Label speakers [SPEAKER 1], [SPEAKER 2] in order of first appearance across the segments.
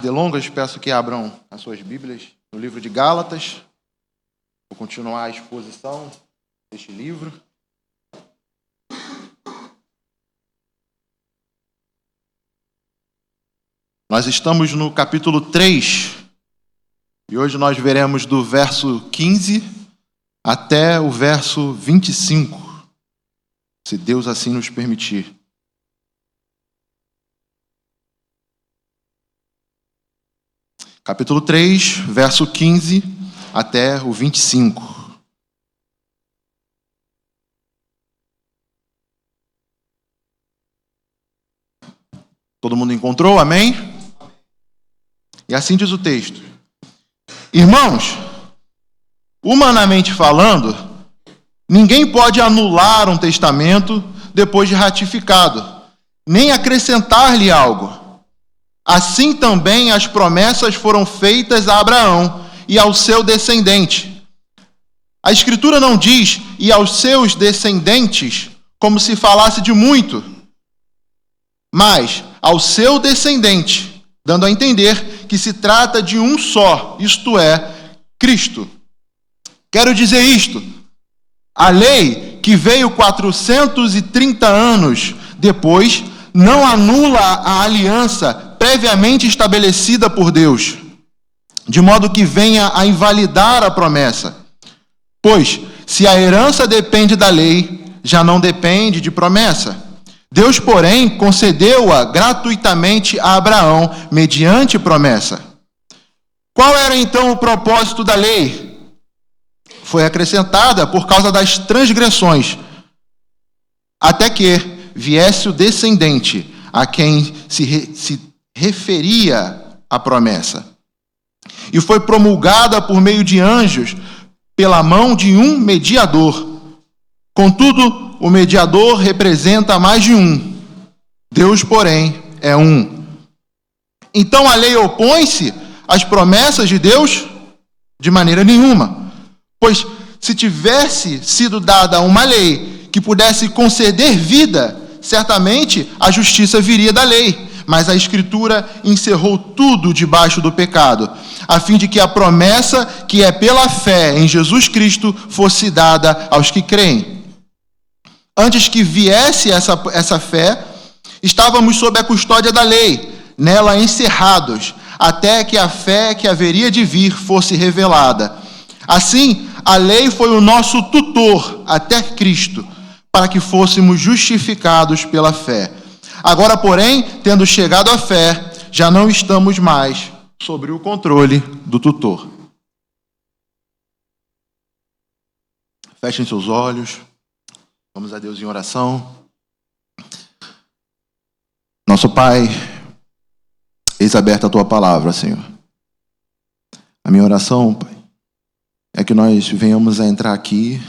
[SPEAKER 1] delongas, peço que abram as suas Bíblias no livro de Gálatas. Vou continuar a exposição deste livro. Nós estamos no capítulo 3 e hoje nós veremos do verso 15 até o verso 25, se Deus assim nos permitir. Capítulo 3, verso 15 até o 25. Todo mundo encontrou? Amém? E assim diz o texto. Irmãos, humanamente falando, ninguém pode anular um testamento depois de ratificado, nem acrescentar-lhe algo. Assim também as promessas foram feitas a Abraão e ao seu descendente. A Escritura não diz e aos seus descendentes como se falasse de muito, mas ao seu descendente, dando a entender que se trata de um só, isto é, Cristo. Quero dizer isto: a lei que veio 430 anos depois não anula a aliança previamente estabelecida por Deus, de modo que venha a invalidar a promessa. Pois, se a herança depende da lei, já não depende de promessa. Deus, porém, concedeu-a gratuitamente a Abraão, mediante promessa. Qual era então o propósito da lei? Foi acrescentada por causa das transgressões, até que viesse o descendente, a quem se referia a promessa. E foi promulgada por meio de anjos, pela mão de um mediador. Contudo, o mediador representa mais de um. Deus, porém, é um. Então a lei opõe-se às promessas de Deus? De maneira nenhuma. Pois se tivesse sido dada uma lei que pudesse conceder vida, certamente a justiça viria da lei. Mas a Escritura encerrou tudo debaixo do pecado, a fim de que a promessa que é pela fé em Jesus Cristo fosse dada aos que creem. Antes que viesse essa fé, estávamos sob a custódia da lei, nela encerrados, até que a fé que haveria de vir fosse revelada. Assim, a lei foi o nosso tutor até Cristo, para que fôssemos justificados pela fé. Agora, porém, tendo chegado à fé, já não estamos mais sob o controle do tutor. Fechem seus olhos. Vamos a Deus em oração. Nosso Pai, eis aberta a Tua palavra, Senhor. A minha oração, Pai, é que nós venhamos a entrar aqui,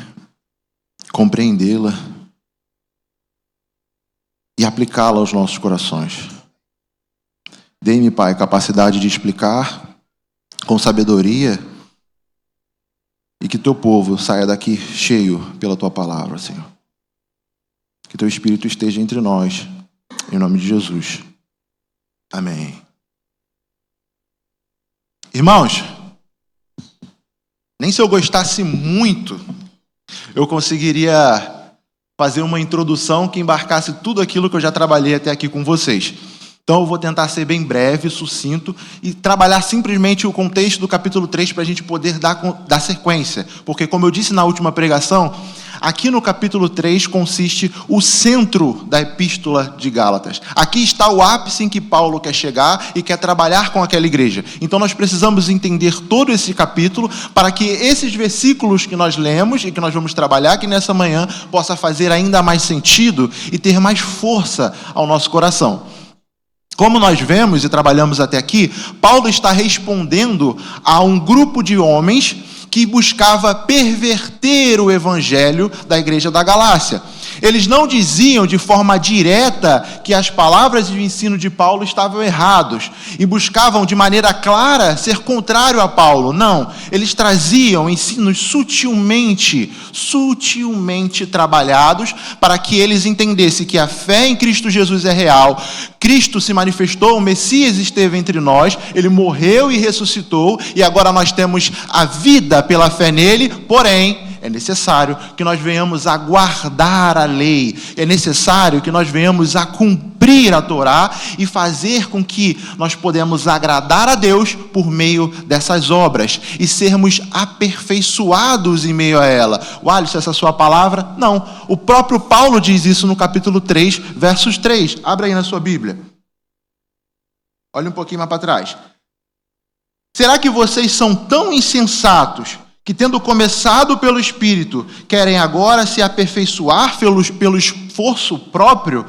[SPEAKER 1] compreendê-la e aplicá-la aos nossos corações. Dê-me, Pai, capacidade de explicar com sabedoria e que Teu povo saia daqui cheio pela Tua palavra, Senhor. Que Teu Espírito esteja entre nós, em nome de Jesus. Amém. Irmãos, nem se eu gostasse muito, eu conseguiria fazer uma introdução que embarcasse tudo aquilo que eu já trabalhei até aqui com vocês. Então eu vou tentar ser bem breve, sucinto e trabalhar simplesmente o contexto do capítulo 3 para a gente poder dar sequência. Porque, como eu disse na última pregação, aqui no capítulo 3 consiste o centro da epístola de Gálatas. Aqui está o ápice em que Paulo quer chegar e quer trabalhar com aquela igreja. Então nós precisamos entender todo esse capítulo para que esses versículos que nós lemos e que nós vamos trabalhar aqui nessa manhã possa fazer ainda mais sentido e ter mais força ao nosso coração. Como nós vemos e trabalhamos até aqui, Paulo está respondendo a um grupo de homens que buscava perverter o evangelho da igreja da Galácia. Eles não diziam de forma direta que as palavras e o ensino de Paulo estavam errados e buscavam de maneira clara ser contrário a Paulo. Não, eles traziam ensinos sutilmente trabalhados para que eles entendessem que a fé em Cristo Jesus é real. Cristo se manifestou, o Messias esteve entre nós, ele morreu e ressuscitou, e agora nós temos a vida pela fé nele, porém, é necessário que nós venhamos a guardar a lei, é necessário que nós venhamos a cumprir a Torá e fazer com que nós podemos agradar a Deus por meio dessas obras e sermos aperfeiçoados em meio a ela. Wallace, essa é a sua palavra? Não. O próprio Paulo diz isso no capítulo 3, versos 3. Abra aí na sua Bíblia. Olha um pouquinho mais para trás. Será que vocês são tão insensatos que, tendo começado pelo Espírito, querem agora se aperfeiçoar pelo esforço próprio?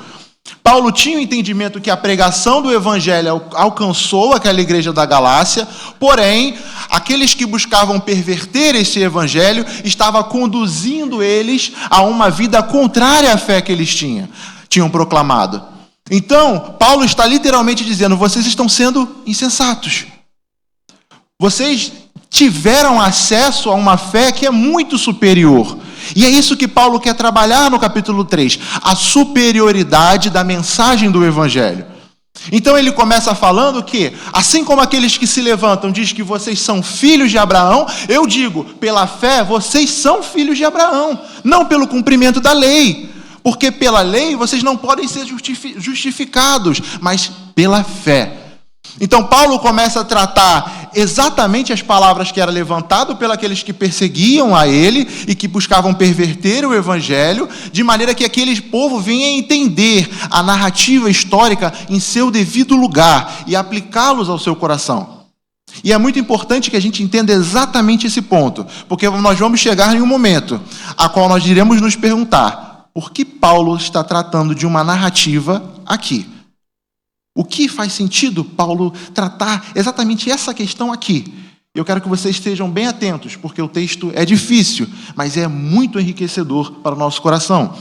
[SPEAKER 1] Paulo tinha o entendimento que a pregação do Evangelho alcançou aquela igreja da Galácia, porém, aqueles que buscavam perverter esse Evangelho estavam conduzindo eles a uma vida contrária à fé que eles tinham proclamado. Então, Paulo está literalmente dizendo: vocês estão sendo insensatos. Vocês tiveram acesso a uma fé que é muito superior. E é isso que Paulo quer trabalhar no capítulo 3, a superioridade da mensagem do Evangelho. Então ele começa falando que, assim como aqueles que se levantam diz que vocês são filhos de Abraão, eu digo, pela fé vocês são filhos de Abraão, não pelo cumprimento da lei. Porque pela lei vocês não podem ser justificados, mas pela fé. Então Paulo começa a tratar exatamente as palavras que eram levantadas pelos que perseguiam a ele e que buscavam perverter o Evangelho, de maneira que aquele povo venha entender a narrativa histórica em seu devido lugar e aplicá-los ao seu coração. E é muito importante que a gente entenda exatamente esse ponto, porque nós vamos chegar em um momento a qual nós iremos nos perguntar: por que Paulo está tratando de uma narrativa aqui? O que faz sentido Paulo tratar exatamente essa questão aqui? Eu quero que vocês estejam bem atentos, porque o texto é difícil, mas é muito enriquecedor para o nosso coração.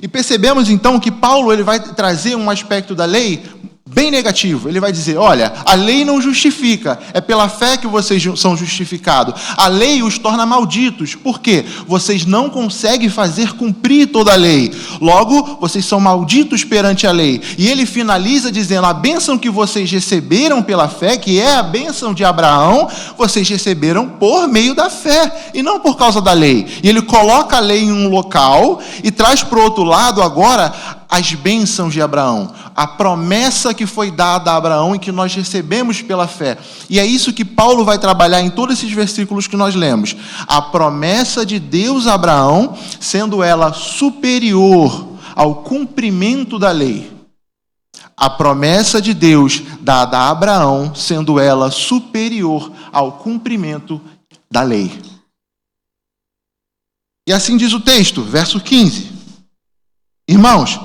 [SPEAKER 1] E percebemos então que Paulo ele vai trazer um aspecto da lei bem negativo. Ele vai dizer: olha, a lei não justifica, é pela fé que vocês são justificados. A lei os torna malditos. Por quê? Vocês não conseguem fazer cumprir toda a lei. Logo, vocês são malditos perante a lei. E ele finaliza dizendo: a bênção que vocês receberam pela fé, que é a bênção de Abraão, vocês receberam por meio da fé, e não por causa da lei. E ele coloca a lei em um local e traz para o outro lado agora as bênçãos de Abraão, a promessa que foi dada a Abraão e que nós recebemos pela fé. E é isso que Paulo vai trabalhar em todos esses versículos que nós lemos. A promessa de Deus a Abraão, sendo ela superior ao cumprimento da lei. A promessa de Deus dada a Abraão, sendo ela superior ao cumprimento da lei. E assim diz o texto, verso 15. Irmãos,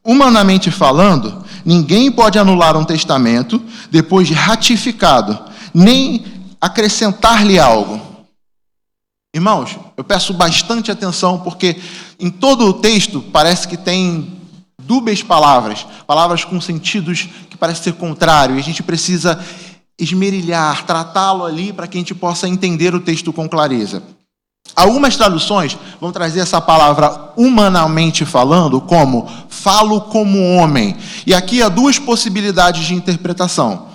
[SPEAKER 1] humanamente falando, ninguém pode anular um testamento depois de ratificado, nem acrescentar-lhe algo. Irmãos, eu peço bastante atenção, porque em todo o texto parece que tem dúbias palavras com sentidos que parecem ser contrários, e a gente precisa esmerilhar, tratá-lo ali para que a gente possa entender o texto com clareza. Algumas traduções vão trazer essa palavra humanamente falando como falo como homem. E aqui há duas possibilidades de interpretação,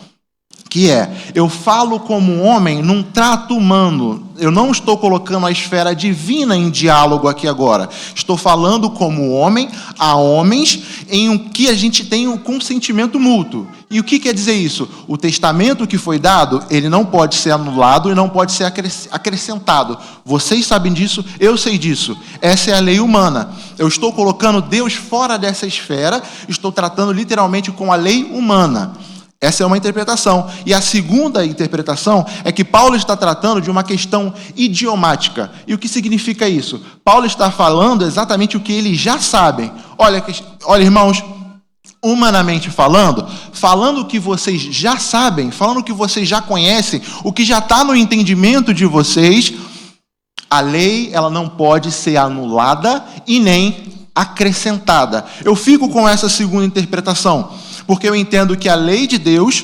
[SPEAKER 1] que é: eu falo como homem num trato humano. Eu não estou colocando a esfera divina em diálogo aqui agora. Estou falando como homem a homens em um que a gente tem um consentimento mútuo. E o que quer dizer isso? O testamento que foi dado, ele não pode ser anulado e não pode ser acrescentado. Vocês sabem disso, eu sei disso. Essa é a lei humana. Eu estou colocando Deus fora dessa esfera, estou tratando literalmente com a lei humana. Essa é uma interpretação. E a segunda interpretação é que Paulo está tratando de uma questão idiomática. E o que significa isso? Paulo está falando exatamente o que eles já sabem. Olha, irmãos, humanamente falando o que vocês já sabem, falando o que vocês já conhecem, o que já está no entendimento de vocês, A lei, ela não pode ser anulada e nem acrescentada. Eu fico com essa segunda interpretação, porque eu entendo que a lei de Deus,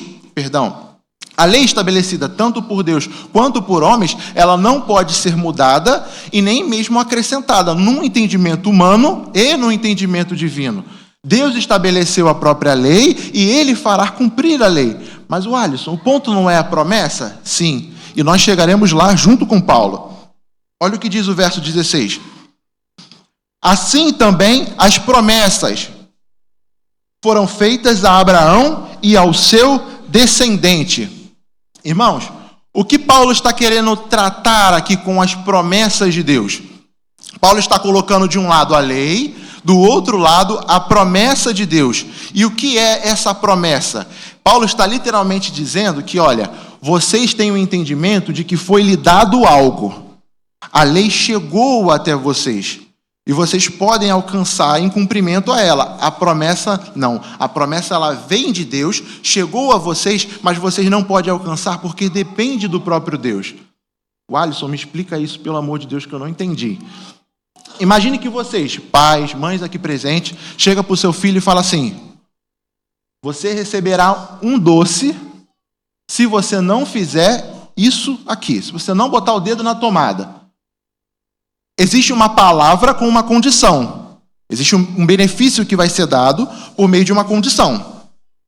[SPEAKER 1] a lei estabelecida tanto por Deus quanto por homens, ela não pode ser mudada e nem mesmo acrescentada num entendimento humano e no entendimento divino. Deus estabeleceu a própria lei e ele fará cumprir a lei. Mas, Alisson, o ponto não é a promessa? Sim. E nós chegaremos lá junto com Paulo. Olha o que diz o verso 16. Assim também as promessas foram feitas a Abraão e ao seu descendente. Irmãos, o que Paulo está querendo tratar aqui com as promessas de Deus? Paulo está colocando de um lado a lei, do outro lado a promessa de Deus. E o que é essa promessa? Paulo está literalmente dizendo que, olha, vocês têm o entendimento de que foi lhe dado algo. A lei chegou até vocês. E vocês podem alcançar em cumprimento a ela. A promessa, não. A promessa, ela vem de Deus, chegou a vocês, mas vocês não podem alcançar porque depende do próprio Deus. O Alisson, me explica isso, pelo amor de Deus, que eu não entendi. Imagine que vocês, pais, mães aqui presentes, chegam para o seu filho e falam assim: você receberá um doce se você não fizer isso aqui, se você não botar o dedo na tomada. Existe uma palavra com uma condição. Existe um benefício que vai ser dado por meio de uma condição.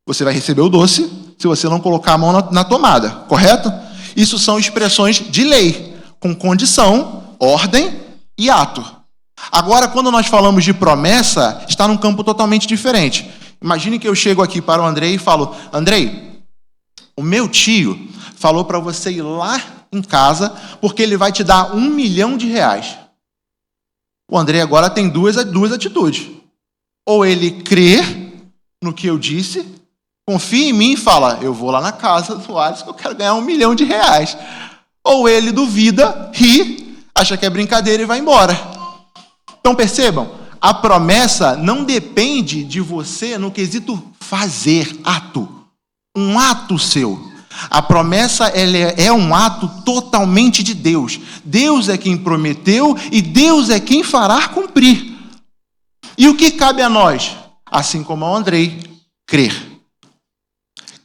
[SPEAKER 1] Você vai receber o doce se você não colocar a mão na tomada, correto? Isso são expressões de lei, com condição, ordem e ato. Agora, quando nós falamos de promessa, está num campo totalmente diferente. Imagine que eu chego aqui para o Andrei e falo: Andrei, o meu tio falou para você ir lá em casa porque ele vai te dar R$1 milhão. O Andrei agora tem duas atitudes. Ou ele crê no que eu disse, confia em mim e fala: eu vou lá na casa do Alisson que eu quero ganhar R$1 milhão. Ou ele duvida, ri, acha que é brincadeira e vai embora. Então percebam, a promessa não depende de você no quesito fazer, ato. Um ato seu. A promessa é um ato totalmente de Deus. Deus é quem prometeu e Deus é quem fará cumprir. E o que cabe a nós? Assim como ao Andrei, crer.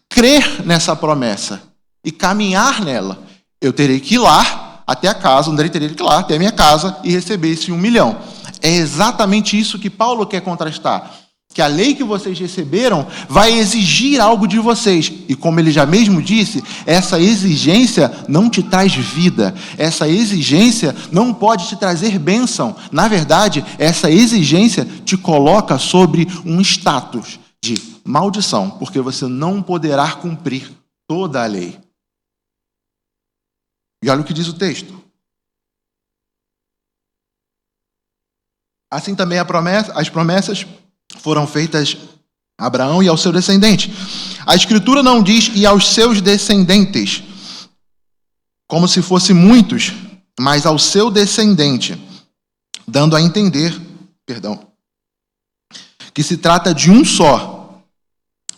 [SPEAKER 1] Crer nessa promessa e caminhar nela. Eu terei que ir lá até a casa, o Andrei teria que ir lá até a minha casa e receber esse R$1 milhão. É exatamente isso que Paulo quer contrastar. Que a lei que vocês receberam vai exigir algo de vocês. E como ele já mesmo disse, essa exigência não te traz vida. Essa exigência não pode te trazer bênção. Na verdade, essa exigência te coloca sobre um status de maldição, porque você não poderá cumprir toda a lei. E olha o que diz o texto. Assim também as promessas foram feitas a Abraão e ao seu descendente. A Escritura não diz e aos seus descendentes, como se fossem muitos, mas ao seu descendente, dando a entender, que se trata de um só,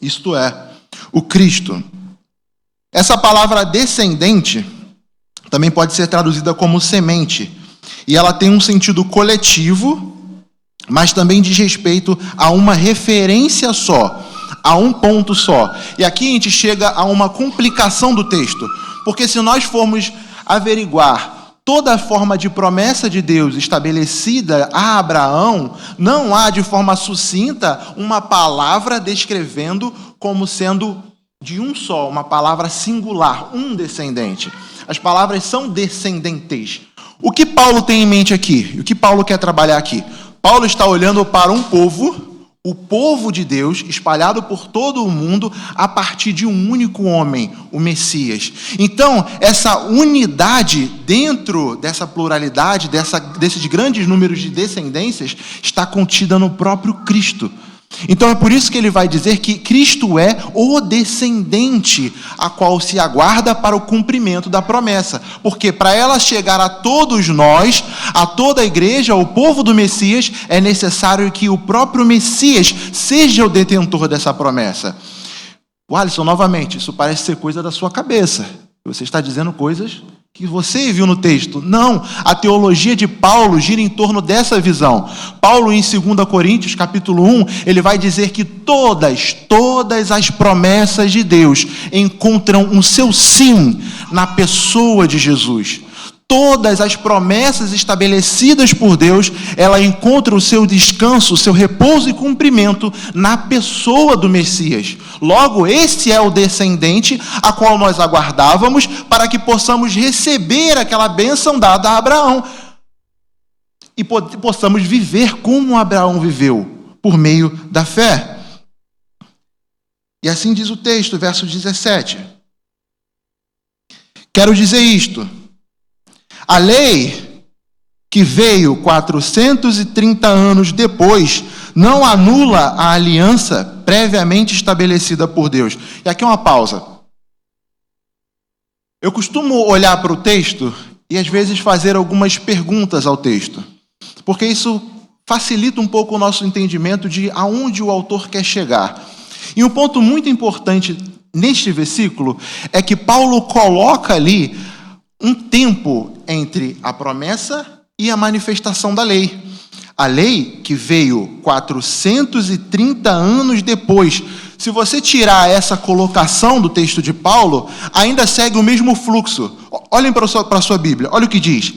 [SPEAKER 1] isto é, o Cristo. Essa palavra descendente também pode ser traduzida como semente, e ela tem um sentido coletivo, mas também diz respeito a uma referência só, a um ponto só. E aqui a gente chega a uma complicação do texto, porque se nós formos averiguar toda a forma de promessa de Deus estabelecida a Abraão, não há de forma sucinta uma palavra descrevendo como sendo de um só, uma palavra singular, um descendente. As palavras são descendentes. O que Paulo tem em mente aqui? O que Paulo quer trabalhar aqui? Paulo está olhando para um povo, o povo de Deus, espalhado por todo o mundo, a partir de um único homem, o Messias. Então, essa unidade dentro dessa pluralidade, desses grandes números de descendências, está contida no próprio Cristo. Então é por isso que ele vai dizer que Cristo é o descendente a qual se aguarda para o cumprimento da promessa. Porque para ela chegar a todos nós, a toda a igreja, o povo do Messias, é necessário que o próprio Messias seja o detentor dessa promessa. Alisson, novamente, isso parece ser coisa da sua cabeça. Você está dizendo coisas que você viu no texto. Não, a teologia de Paulo gira em torno dessa visão. Paulo, em 2 Coríntios, capítulo 1, ele vai dizer que todas as promessas de Deus encontram um seu sim na pessoa de Jesus. Todas as promessas estabelecidas por Deus, ela encontra o seu descanso, o seu repouso e cumprimento na pessoa do Messias. Logo, esse é o descendente a qual nós aguardávamos para que possamos receber aquela bênção dada a Abraão e possamos viver como Abraão viveu, por meio da fé. E assim diz o texto, verso 17. Quero dizer isto: a lei que veio 430 anos depois não anula a aliança previamente estabelecida por Deus. E aqui uma pausa. Eu costumo olhar para o texto e às vezes fazer algumas perguntas ao texto, porque isso facilita um pouco o nosso entendimento de aonde o autor quer chegar. E um ponto muito importante neste versículo é que Paulo coloca ali um tempo entre a promessa e a manifestação da lei. A lei que veio 430 anos depois. Se você tirar essa colocação do texto de Paulo, ainda segue o mesmo fluxo. Olhem para a sua Bíblia, olha o que diz.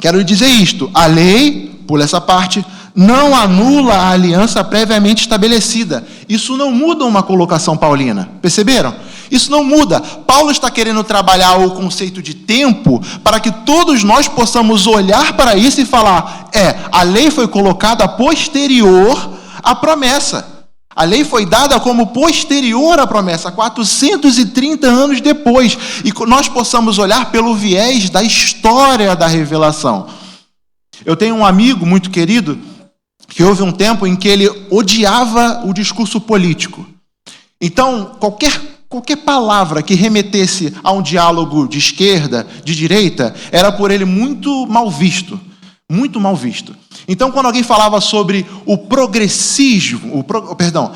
[SPEAKER 1] Quero dizer isto: a lei, pula essa parte, não anula a aliança previamente estabelecida. Isso não muda uma colocação paulina. Perceberam? Isso não muda. Paulo está querendo trabalhar o conceito de tempo para que todos nós possamos olhar para isso e falar: a lei foi colocada posterior à promessa. A lei foi dada como posterior à promessa, 430 anos depois. E nós possamos olhar pelo viés da história da revelação. Eu tenho um amigo muito querido que houve um tempo em que ele odiava o discurso político. Então, qualquer palavra que remetesse a um diálogo de esquerda, de direita, era por ele muito mal visto. Muito mal visto. Então, quando alguém falava sobre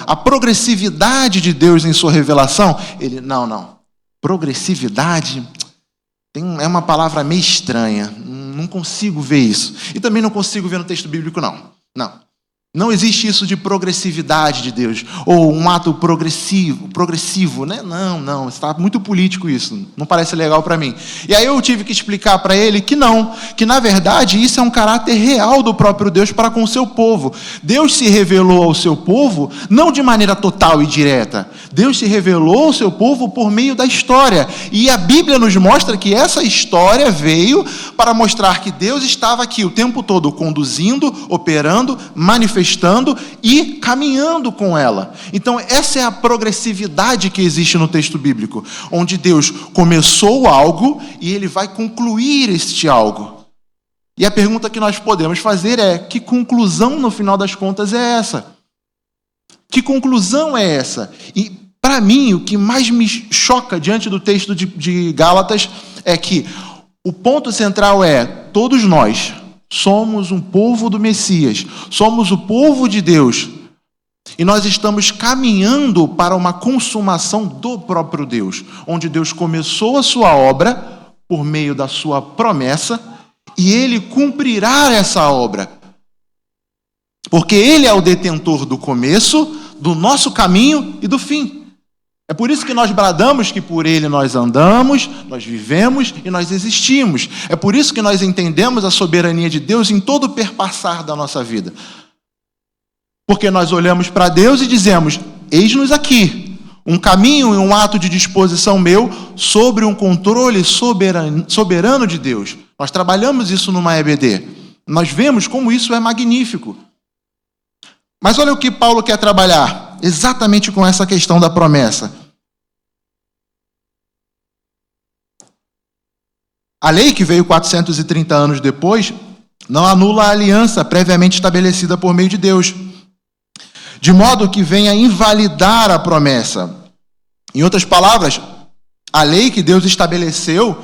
[SPEAKER 1] a progressividade de Deus em sua revelação, ele, não. Progressividade é uma palavra meio estranha. Não consigo ver isso. E também não consigo ver no texto bíblico, não. Não existe isso de progressividade de Deus, ou um ato progressivo, né? Não, está muito político isso, não parece legal para mim. E aí eu tive que explicar para ele que não, que na verdade isso é um caráter real do próprio Deus para com o seu povo. Deus se revelou ao seu povo não de maneira total e direta, Deus se revelou ao seu povo por meio da história, e a Bíblia nos mostra que essa história veio para mostrar que Deus estava aqui o tempo todo conduzindo, operando, manifestando e caminhando com ela. Então essa é a progressividade que existe no texto bíblico, onde Deus começou algo e ele vai concluir este algo. E a pergunta que nós podemos fazer é: que conclusão no final das contas é essa? Que conclusão é essa? E para mim o que mais me choca diante do texto de Gálatas é que o ponto central é: todos nós somos um povo do Messias, somos o povo de Deus, e nós estamos caminhando para uma consumação do próprio Deus, onde Deus começou a sua obra por meio da sua promessa, e Ele cumprirá essa obra, porque Ele é o detentor do começo, do nosso caminho e do fim. É por isso que nós bradamos que por Ele nós andamos, nós vivemos e nós existimos. É por isso que nós entendemos a soberania de Deus em todo o perpassar da nossa vida. Porque nós olhamos para Deus e dizemos: eis-nos aqui, um caminho e um ato de disposição meu sobre um controle soberano de Deus. Nós trabalhamos isso numa EBD. Nós vemos como isso é magnífico. Mas olha o que Paulo quer trabalhar, exatamente com essa questão da promessa. A lei que veio 430 anos depois não anula a aliança previamente estabelecida por meio de Deus, de modo que venha invalidar a promessa. Em outras palavras, a lei que Deus estabeleceu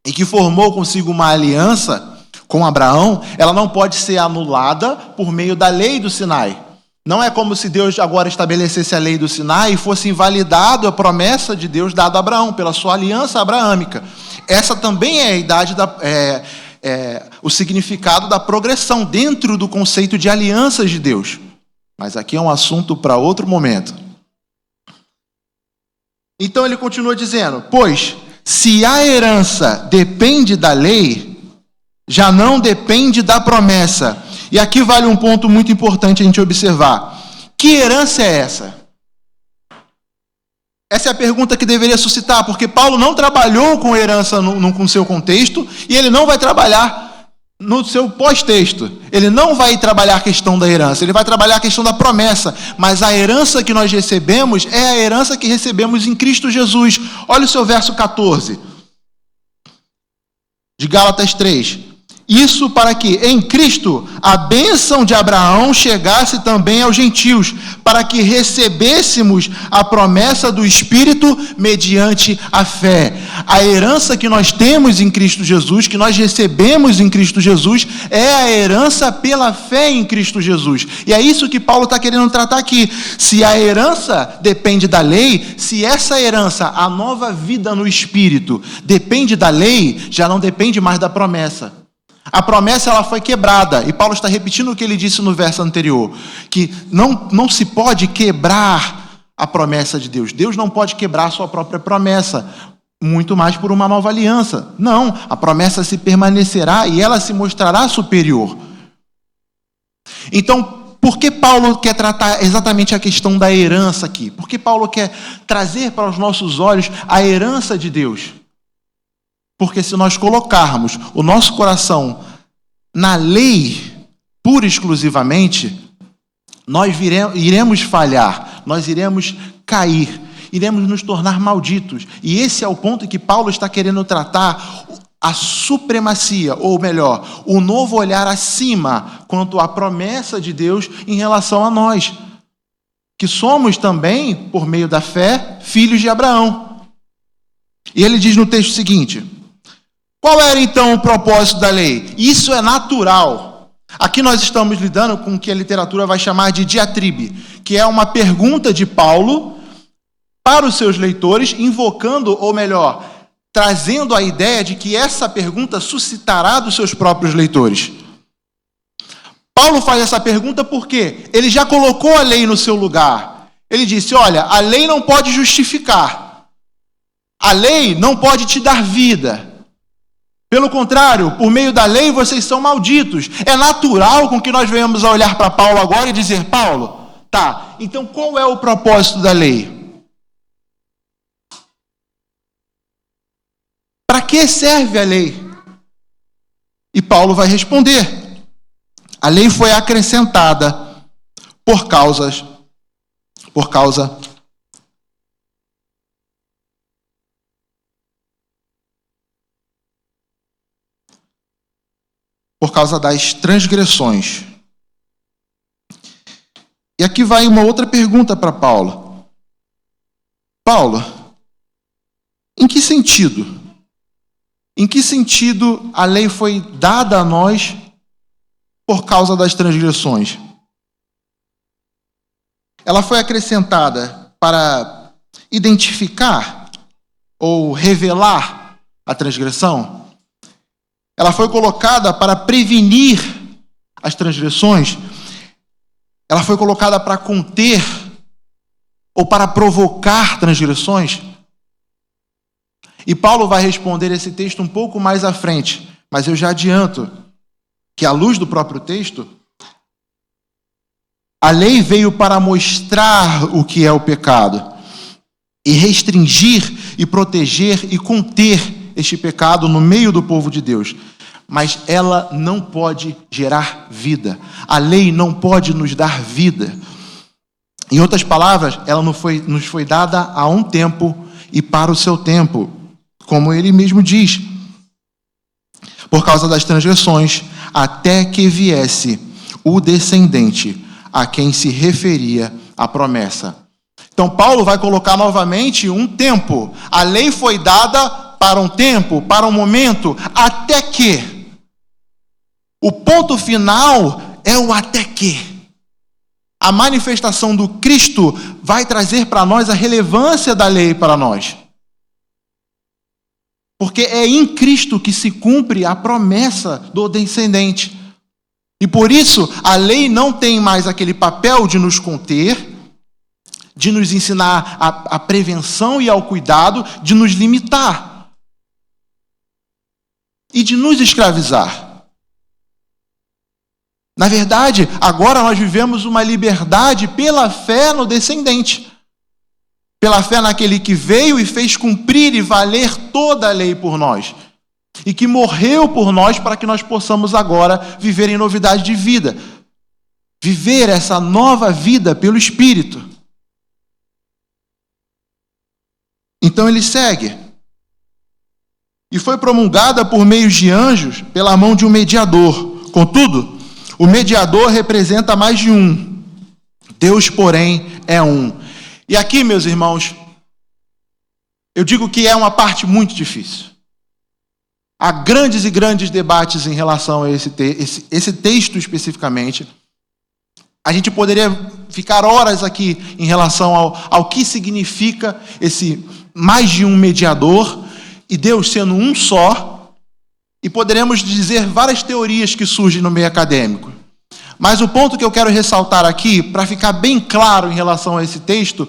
[SPEAKER 1] e que formou consigo uma aliança com Abraão, ela não pode ser anulada por meio da lei do Sinai. Não é como se Deus agora estabelecesse a lei do Sinai e fosse invalidado a promessa de Deus dada a Abraão, pela sua aliança abraâmica. Essa também é a idade o significado da progressão dentro do conceito de alianças de Deus. Mas aqui é um assunto para outro momento. Então ele continua dizendo: pois se a herança depende da lei, já não depende da promessa. E aqui vale um ponto muito importante a gente observar. Que herança é essa? Essa é a pergunta que deveria suscitar, porque Paulo não trabalhou com herança no seu contexto, e ele não vai trabalhar no seu pós-texto. Ele não vai trabalhar a questão da herança, ele vai trabalhar a questão da promessa. Mas a herança que nós recebemos é a herança que recebemos em Cristo Jesus. Olha o seu verso 14, de Gálatas 3. Isso para que em Cristo a bênção de Abraão chegasse também aos gentios, para que recebêssemos a promessa do Espírito mediante a fé. A herança que nós temos em Cristo Jesus, que nós recebemos em Cristo Jesus, é a herança pela fé em Cristo Jesus. E é isso que Paulo está querendo tratar aqui. Se a herança depende da lei, se essa herança, a nova vida no Espírito, depende da lei, já não depende mais da promessa. A promessa ela foi quebrada, e Paulo está repetindo o que ele disse no verso anterior, que não se pode quebrar a promessa de Deus. Deus não pode quebrar a sua própria promessa, muito mais por uma nova aliança. Não, a promessa se permanecerá e ela se mostrará superior. Então, por que Paulo quer tratar exatamente a questão da herança aqui? Por que Paulo quer trazer para os nossos olhos a herança de Deus? Porque se nós colocarmos o nosso coração na lei, pura e exclusivamente, nós iremos falhar, nós iremos cair, iremos nos tornar malditos. E esse é o ponto que Paulo está querendo tratar, a supremacia, ou melhor, o novo olhar acima quanto à promessa de Deus em relação a nós, que somos também, por meio da fé, filhos de Abraão. E ele diz no texto seguinte: qual era então o propósito da lei? Isso é natural. Aqui nós estamos lidando com o que a literatura vai chamar de diatribe, que é uma pergunta de Paulo para os seus leitores, invocando, ou melhor, trazendo a ideia de que essa pergunta suscitará dos seus próprios leitores. Paulo faz essa pergunta porque ele já colocou a lei no seu lugar. Ele disse: olha, a lei não pode justificar. A lei não pode te dar vida. Pelo contrário, por meio da lei vocês são malditos. É natural com que nós venhamos a olhar para Paulo agora e dizer: Paulo, tá, então qual é o propósito da lei? Para que serve a lei? E Paulo vai responder: a lei foi acrescentada por causa das transgressões. E aqui vai uma outra pergunta para Paulo. Paulo, em que sentido? Em que sentido a lei foi dada a nós por causa das transgressões? Ela foi acrescentada para identificar ou revelar a transgressão? Ela foi colocada para prevenir as transgressões? Ela foi colocada para conter ou para provocar transgressões? E Paulo vai responder esse texto um pouco mais à frente, mas eu já adianto que, à luz do próprio texto, a lei veio para mostrar o que é o pecado e restringir e proteger e conter este pecado no meio do povo de Deus. Mas ela não pode gerar vida. A lei não pode nos dar vida. Em outras palavras, ela nos foi dada a um tempo e para o seu tempo, como ele mesmo diz, por causa das transgressões, até que viesse o descendente a quem se referia a promessa. Então Paulo vai colocar novamente um tempo. A lei foi dada para um tempo, para um momento, até que. O ponto final é o até que. a manifestação do Cristo vai trazer para nós a relevância da lei para nós. Porque é em Cristo que se cumpre a promessa do descendente. E por isso, a lei não tem mais aquele papel de nos conter, de nos ensinar a prevenção e ao cuidado, de nos limitar e de nos escravizar. Na verdade, agora nós vivemos uma liberdade pela fé no descendente. Pela fé naquele que veio e fez cumprir e valer toda a lei por nós. E que morreu por nós para que nós possamos agora viver em novidade de vida. Viver essa nova vida pelo Espírito. Então ele segue. E foi promulgada por meio de anjos pela mão de um mediador. Contudo, o mediador representa mais de um. Deus, porém, é um. E aqui, meus irmãos, eu digo que é uma parte muito difícil. Há grandes e grandes debates em relação a esse texto especificamente. A gente poderia ficar horas aqui em relação ao que significa esse mais de um mediador e Deus sendo um só. E poderemos dizer várias teorias que surgem no meio acadêmico. Mas o ponto que eu quero ressaltar aqui, para ficar bem claro em relação a esse texto,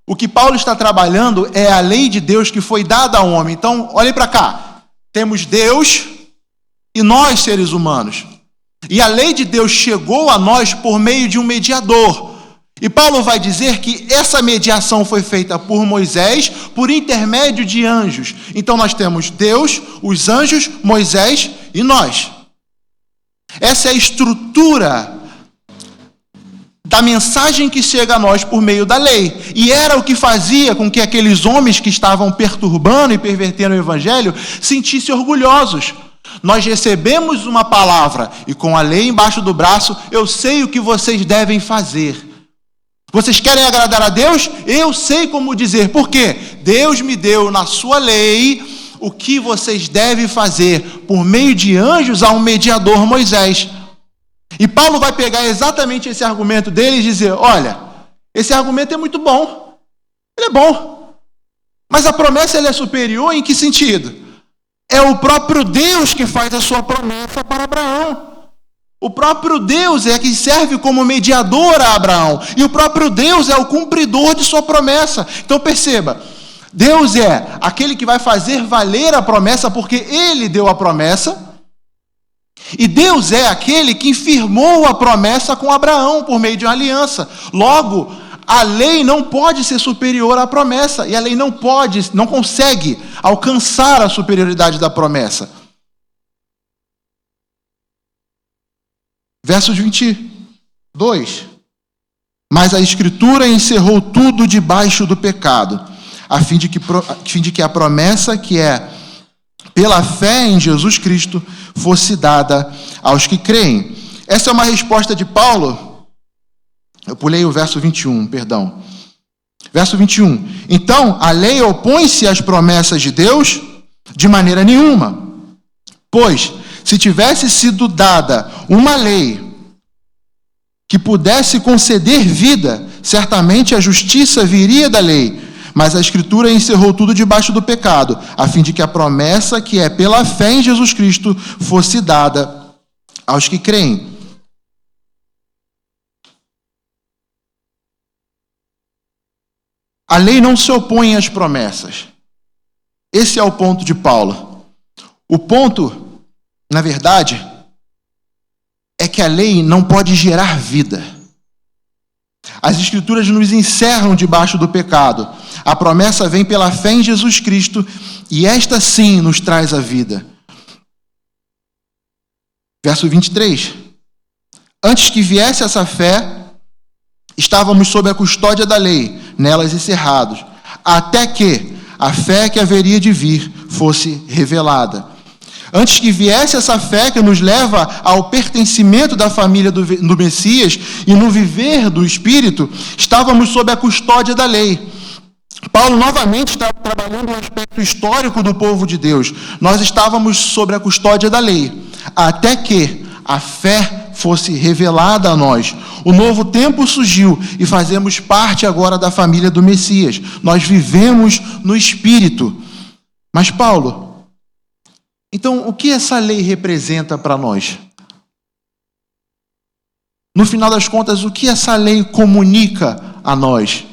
[SPEAKER 1] o que Paulo está trabalhando é a lei de Deus que foi dada ao homem. Então, olhem para cá. Temos Deus e nós, seres humanos. E a lei de Deus chegou a nós por meio de um mediador. E Paulo vai dizer que essa mediação foi feita por Moisés, por intermédio de anjos. Então, nós temos Deus, os anjos, Moisés e nós. Essa é a estrutura da mensagem que chega a nós por meio da lei. E era o que fazia com que aqueles homens que estavam perturbando e pervertendo o evangelho sentissem orgulhosos. Nós recebemos uma palavra e com a lei embaixo do braço, eu sei o que vocês devem fazer. Vocês querem agradar a Deus? Eu sei como dizer. Por quê? Deus me deu na sua lei o que vocês devem fazer por meio de anjos a um mediador, Moisés. E Paulo vai pegar exatamente esse argumento dele e dizer, olha, esse argumento é muito bom. Ele é bom. Mas a promessa é superior em que sentido? É o próprio Deus que faz a sua promessa para Abraão. O próprio Deus é que serve como mediador a Abraão. E o próprio Deus é o cumpridor de sua promessa. Então perceba, Deus é aquele que vai fazer valer a promessa porque Ele deu a promessa. E Deus é aquele que firmou a promessa com Abraão por meio de uma aliança. Logo, a lei não pode ser superior à promessa. E a lei não consegue alcançar a superioridade da promessa. Verso 22. Mas a Escritura encerrou tudo debaixo do pecado, a fim de que a promessa que é pela fé em Jesus Cristo fosse dada aos que creem. Essa é uma resposta de Paulo. Eu pulei o verso 21, perdão. Verso 21. Então, a lei opõe-se às promessas de Deus? De maneira nenhuma. Pois, se tivesse sido dada uma lei que pudesse conceder vida, certamente a justiça viria da lei. Mas a Escritura encerrou tudo debaixo do pecado, a fim de que a promessa que é pela fé em Jesus Cristo fosse dada aos que creem. A lei não se opõe às promessas. Esse é o ponto de Paulo. O ponto, na verdade, é que a lei não pode gerar vida. As Escrituras nos encerram debaixo do pecado. A promessa vem pela fé em Jesus Cristo e esta sim nos traz a vida. Verso 23. Antes que viesse essa fé, estávamos sob a custódia da lei, nelas encerrados, até que a fé que haveria de vir fosse revelada. Antes que viesse essa fé que nos leva ao pertencimento da família do Messias e no viver do Espírito, estávamos sob a custódia da lei. Paulo novamente está trabalhando um aspecto histórico do povo de Deus. Nós estávamos sob a custódia da lei, até que a fé fosse revelada a nós. O novo tempo surgiu e fazemos parte agora da família do Messias. Nós vivemos no Espírito. Mas, Paulo, então o que essa lei representa para nós? No final das contas, o que essa lei comunica a nós?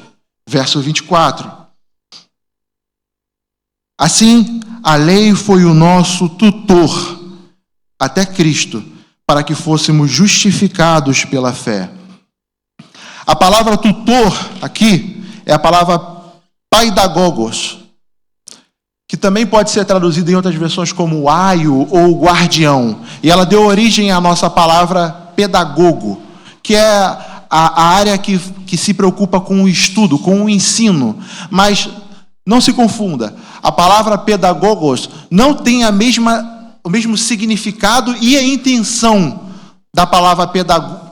[SPEAKER 1] Verso 24. Assim, a lei foi o nosso tutor até Cristo, para que fôssemos justificados pela fé. A palavra tutor aqui é a palavra paidagogos, que também pode ser traduzida em outras versões como aio ou guardião. E ela deu origem à nossa palavra pedagogo, que é a área que se preocupa com o estudo, com o ensino. Mas não se confunda, a palavra pedagogos não tem o mesmo significado e a intenção da palavra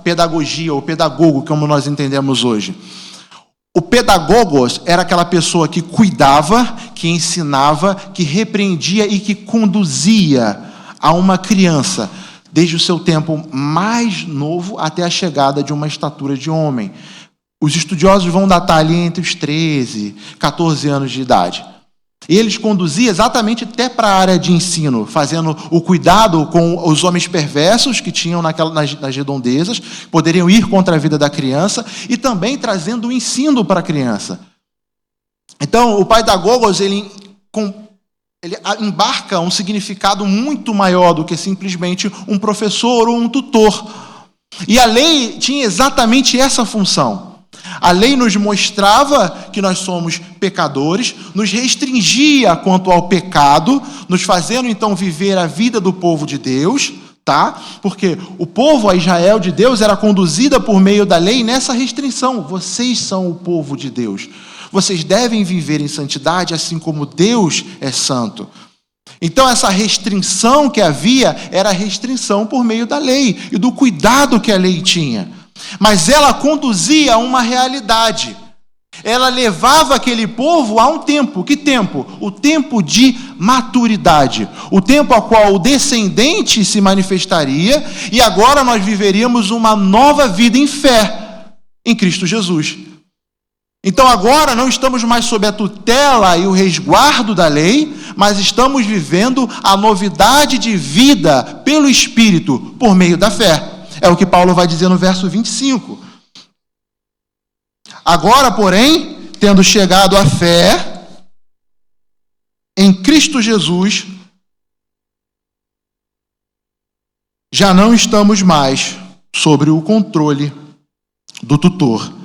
[SPEAKER 1] pedagogia ou pedagogo, como nós entendemos hoje. O pedagogos era aquela pessoa que cuidava, que ensinava, que repreendia e que conduzia a uma criança, desde o seu tempo mais novo até a chegada de uma estatura de homem. Os estudiosos vão datar ali entre os 13, 14 anos de idade. E eles conduziam exatamente até para a área de ensino, fazendo o cuidado com os homens perversos que tinham nas redondezas, poderiam ir contra a vida da criança, e também trazendo o ensino para a criança. Então, o pedagogos, ele embarca um significado muito maior do que simplesmente um professor ou um tutor. E a lei tinha exatamente essa função. A lei nos mostrava que nós somos pecadores, nos restringia quanto ao pecado, nos fazendo então viver a vida do povo de Deus, tá? Porque o povo, a Israel de Deus, era conduzida por meio da lei nessa restrição. Vocês são o povo de Deus. Vocês devem viver em santidade assim como Deus é santo. Então essa restrição que havia era a restrição por meio da lei e do cuidado que a lei tinha. Mas ela conduzia a uma realidade. Ela levava aquele povo a um tempo. Que tempo? O tempo de maturidade. O tempo ao qual o descendente se manifestaria e agora nós viveríamos uma nova vida em fé em Cristo Jesus. Então agora não estamos mais sob a tutela e o resguardo da lei, mas estamos vivendo a novidade de vida pelo Espírito, por meio da fé. É o que Paulo vai dizer no verso 25. Agora, porém, tendo chegado à fé em Cristo Jesus, já não estamos mais sob o controle do tutor.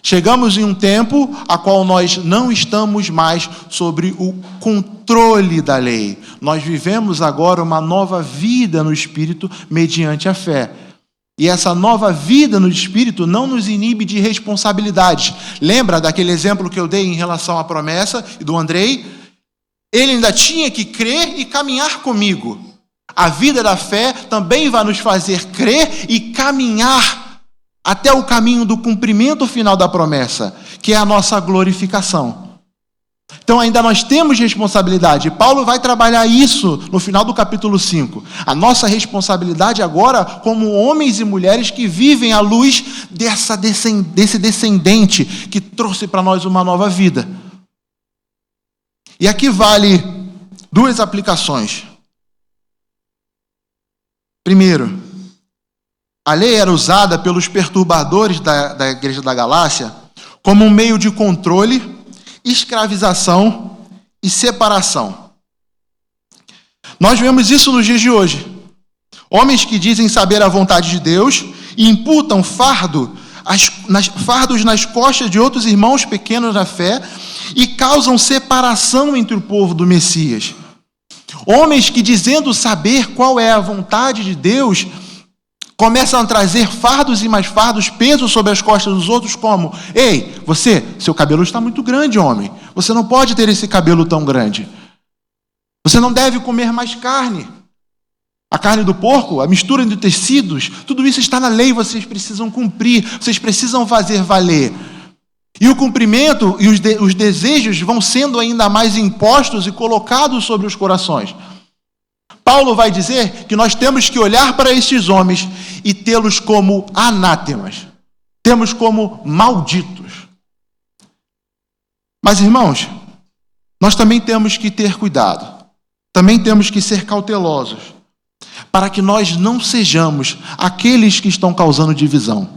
[SPEAKER 1] Chegamos em um tempo a qual nós não estamos mais sobre o controle da lei. Nós vivemos agora uma nova vida no Espírito mediante a fé. E essa nova vida no Espírito não nos inibe de responsabilidades. Lembra daquele exemplo que eu dei em relação à promessa do Andrei? Ele ainda tinha que crer e caminhar comigo. A vida da fé também vai nos fazer crer e caminhar até o caminho do cumprimento final da promessa, que é a nossa glorificação. Então ainda nós temos responsabilidade. Paulo vai trabalhar isso no final do capítulo 5. A nossa responsabilidade agora como homens e mulheres que vivem à luz desse descendente que trouxe para nós uma nova vida. E aqui vale duas aplicações. Primeiro, a lei era usada pelos perturbadores da igreja da Galácia como um meio de controle, escravização e separação. Nós vemos isso nos dias de hoje. Homens que dizem saber a vontade de Deus e imputam fardos nas costas de outros irmãos pequenos na fé e causam separação entre o povo do Messias. Homens que, dizendo saber qual é a vontade de Deus, começam a trazer fardos e mais fardos, peso sobre as costas dos outros, como: ei, seu cabelo está muito grande, homem. Você não pode ter esse cabelo tão grande. Você não deve comer mais carne. A carne do porco, a mistura de tecidos, tudo isso está na lei, vocês precisam cumprir, vocês precisam fazer valer. E o cumprimento e os desejos vão sendo ainda mais impostos e colocados sobre os corações. Paulo vai dizer que nós temos que olhar para estes homens e tê-los como anátemas, temos como malditos. Mas, irmãos, nós também temos que ter cuidado, também temos que ser cautelosos, para que nós não sejamos aqueles que estão causando divisão,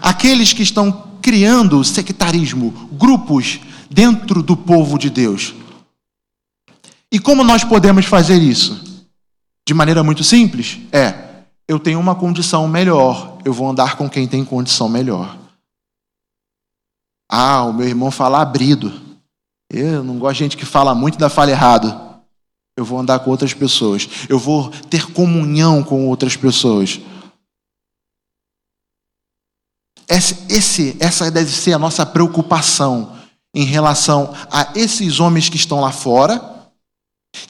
[SPEAKER 1] aqueles que estão criando sectarismo, grupos dentro do povo de Deus. E como nós podemos fazer isso? De maneira muito simples, eu tenho uma condição melhor, eu vou andar com quem tem condição melhor. O meu irmão fala abrido. Eu não gosto de gente que fala muito e ainda fala errado. Eu vou andar com outras pessoas. Eu vou ter comunhão com outras pessoas. Essa deve ser a nossa preocupação em relação a esses homens que estão lá fora,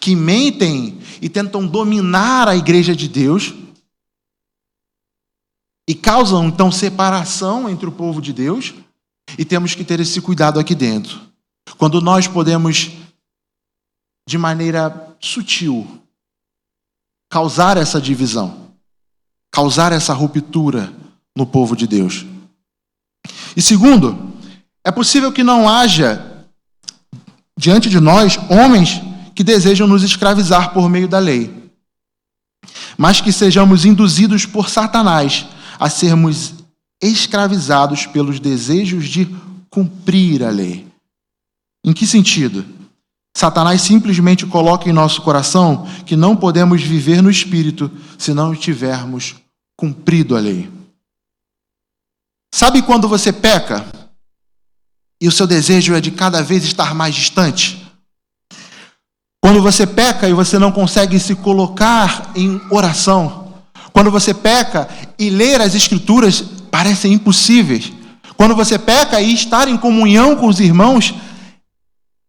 [SPEAKER 1] que mentem e tentam dominar a igreja de Deus e causam, então, separação entre o povo de Deus, e temos que ter esse cuidado aqui dentro. Quando nós podemos, de maneira sutil, causar essa divisão, causar essa ruptura no povo de Deus. E segundo, é possível que não haja diante de nós homens que desejam nos escravizar por meio da lei, mas que sejamos induzidos por Satanás a sermos escravizados pelos desejos de cumprir a lei. Em que sentido? Satanás simplesmente coloca em nosso coração que não podemos viver no Espírito se não tivermos cumprido a lei. Sabe quando você peca e o seu desejo é de cada vez estar mais distante? Quando você peca e você não consegue se colocar em oração. Quando você peca e ler as Escrituras parecem impossíveis. Quando você peca e estar em comunhão com os irmãos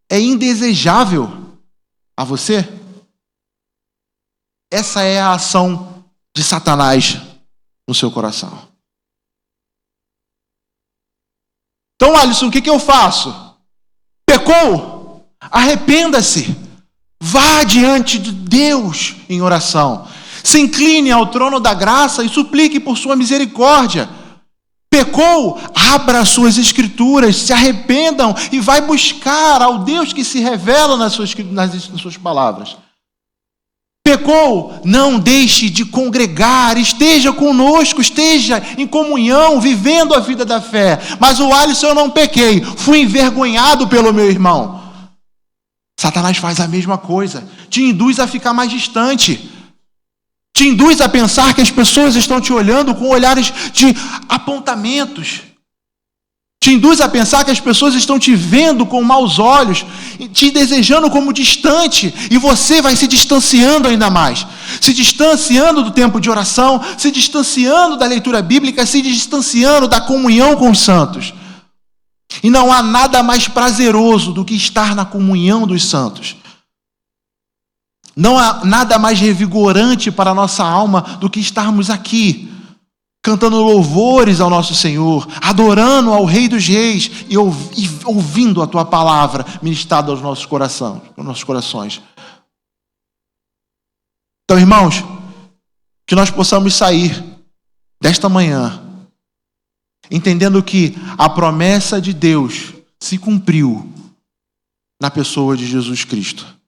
[SPEAKER 1] é indesejável a você. Essa é a ação de Satanás no seu coração. Então, Alisson, o que eu faço? Pecou? Arrependa-se. Vá diante de Deus em oração. Se incline ao trono da graça e suplique por sua misericórdia. Pecou? Abra as suas escrituras, se arrependam e vai buscar ao Deus que se revela nas suas palavras. Pecou? Não deixe de congregar, esteja conosco, esteja em comunhão, vivendo a vida da fé. Mas o Alisson, eu não pequei, fui envergonhado pelo meu irmão. Satanás faz a mesma coisa, te induz a ficar mais distante, te induz a pensar que as pessoas estão te olhando com olhares de apontamentos, te induz a pensar que as pessoas estão te vendo com maus olhos, te desejando como distante, e você vai se distanciando ainda mais, se distanciando do tempo de oração, se distanciando da leitura bíblica, se distanciando da comunhão com os santos. E não há nada mais prazeroso do que estar na comunhão dos santos. Não há nada mais revigorante para a nossa alma do que estarmos aqui, cantando louvores ao nosso Senhor, adorando ao Rei dos Reis e ouvindo a Tua palavra ministrada aos nossos corações. Então, irmãos, que nós possamos sair desta manhã entendendo que a promessa de Deus se cumpriu na pessoa de Jesus Cristo.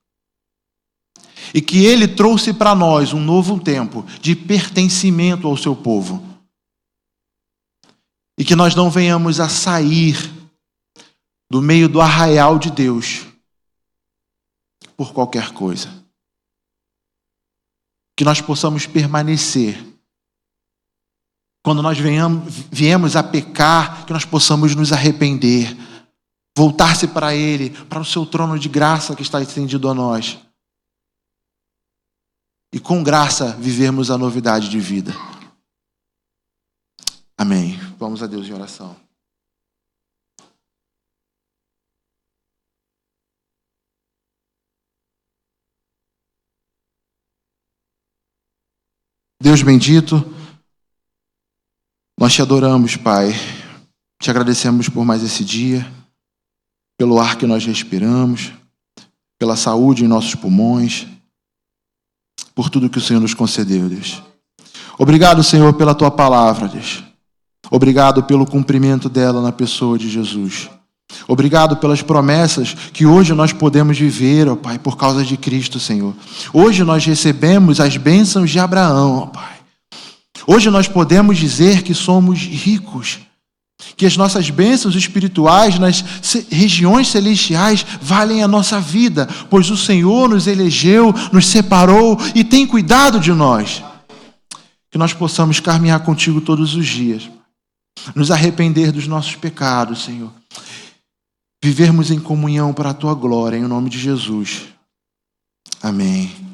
[SPEAKER 1] E que Ele trouxe para nós um novo tempo de pertencimento ao seu povo. E que nós não venhamos a sair do meio do arraial de Deus por qualquer coisa. Que nós possamos permanecer. Quando nós viemos a pecar, que nós possamos nos arrepender, voltar-se para Ele, para o seu trono de graça que está estendido a nós. E com graça vivermos a novidade de vida. Amém. Vamos a Deus em oração. Deus bendito, nós te adoramos, Pai. Te agradecemos por mais esse dia, pelo ar que nós respiramos, pela saúde em nossos pulmões, por tudo que o Senhor nos concedeu, Deus. Obrigado, Senhor, pela tua palavra, Deus. Obrigado pelo cumprimento dela na pessoa de Jesus. Obrigado pelas promessas que hoje nós podemos viver, ó Pai, por causa de Cristo, Senhor. Hoje nós recebemos as bênçãos de Abraão, ó Pai. Hoje nós podemos dizer que somos ricos, que as nossas bênçãos espirituais nas regiões celestiais valem a nossa vida, pois o Senhor nos elegeu, nos separou e tem cuidado de nós. Que nós possamos caminhar contigo todos os dias, nos arrepender dos nossos pecados, Senhor. Vivermos em comunhão para a tua glória, em nome de Jesus. Amém.